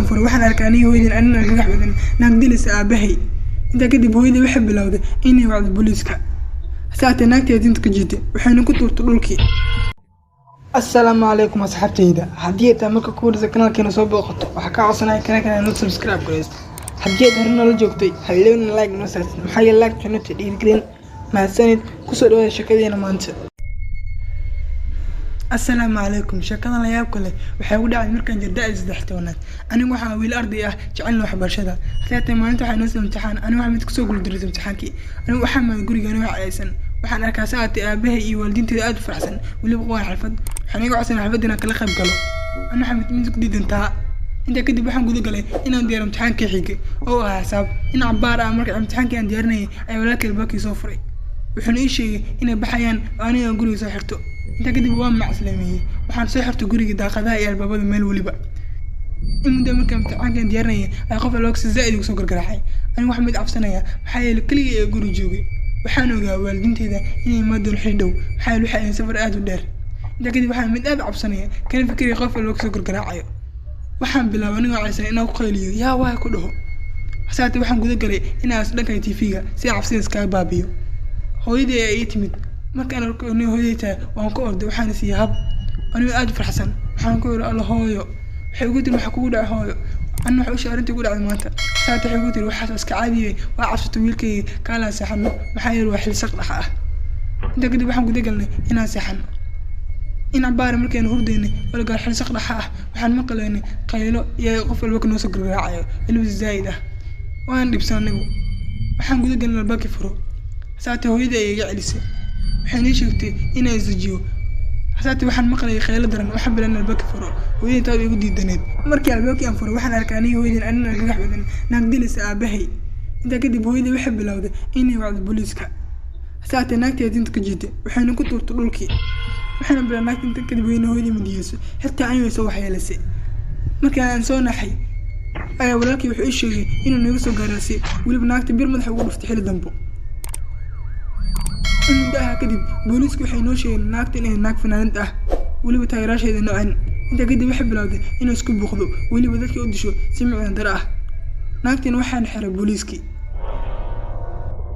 anfur waxaan arkaanay hooyadin anina gax badan naagdilis aabahay inta kadib hooyadii waxay bilowday inay wacdo booliiska saate naagteedii inta ka jiitay waxayna ku tuurtay dhulkii السلام عليكم أصحابتي هدية تامك كور إذا كنا كنا صوب وقت وحكا عصنا كنا نوت سبسكرايب كريس هدية هرنا لجوكتي هلون لايك نوصل محي لايك شنو تدير كرين مع السند كسر ولا شكلي أنا ما أنت السلام عليكم شكرا ليا كله وحاول على مركز جداء إزدحتونات أنا وحاول الأرضية جعلنا وحبر شذا حتى ما أنت حنوصل امتحان أنا وحمد كسر كل درس امتحانكي أنا وحمد يقول أنا وعيسن waxaan arkaa saati aabahay iyo waalidinteeda aad u faraxsan waliba qoon xalfad waxaan iga codsanay xalfadina kala qayb galo ana xamid mid ku diidantaa inta kadib waxaan guda galay inaan diyaar imtixaankii xigay oo ah xisaab in cabaar ah marka imtixaankii aan diyaarinay ay walaalkay baakii soo furay wuxuu ii sheegay inay baxayaan aniga guriga soo xirto inta kadib waan macslaamiyay waxaan soo xirtay guriga daaqadaha iyo albaabada meel waliba inta marka imtixaankii diyaarinay ay qof alwaqsi zaid ugu soo gargaraxay aniga wax mid afsanaya waxa yeelay kaliya ee guriga joogay waxaan ogaa waalidinteeda inay maadul xidhow xaal waxa ay safar aad u dheer inta kadib waxaan mid aad cabsanaya kan fikirey qof loo soo gargaraacayo waxaan bilaabay aniga caysan inaan ku qayliyo yaa waa ku dhaho hasaate waxaan guda galay inaan dhankay TV-ga si cabsiis ka baabiyo hooyadii ay timid markaan arkay hooyadii waan ku orday waxaan si hab aniga aad farxsan waxaan ku yiri Allah hooyo waxay ugu tiri waxa kugu dhac hooyo أنا وحوش أرنتي يقول على مانتا ساعتها يقول لي واحد بس كعادي وعرفت ويلكي كلا سحن محايل واحد سقط حقه أنت كده بحنا قد قلنا إنها سحن إن عبارة ملكين هرديني ولا قال حل سقط حقه وحن مقليني قيلو يا قفل الوقت نوسق الرعاية اللي بالزايدة وأنا بسانه وحن قد قلنا الباقي فرو ساعتها هو يدا يجعلسه وحين شفتي إنها يزجيو حسيت waxaan maqlay khayl daran waxa bilan albaak furo weeyay taad igu diidaneed markii albaak aan furo waxaan arkaanay hooyadin anina gax badan naagdilis aabahay inta kadib hooyadii waxay bilowday inay wacdo booliiska saate naagteedii inta ka jiitay waxayna ku tuurtay dhulkii waxaan bilan naagtii inta kadib hooyadii madiyayso xitaa ay soo waxyeelasay markii aan soo naxay ay walaalkii wuxuu ii sheegay inuu naga soo gaarasay waliba naagtii bir madax ugu dhuftay xil dambo inta kadib booliisku waxay noo sheegeen naagta inay naag fanaanad ah waliba taageerasheeda noocan inta kadib waxay bilowday inuu isku buuqdo waliba dadkii u disho si micno dar ah naagtina waxaan xiray booliiskii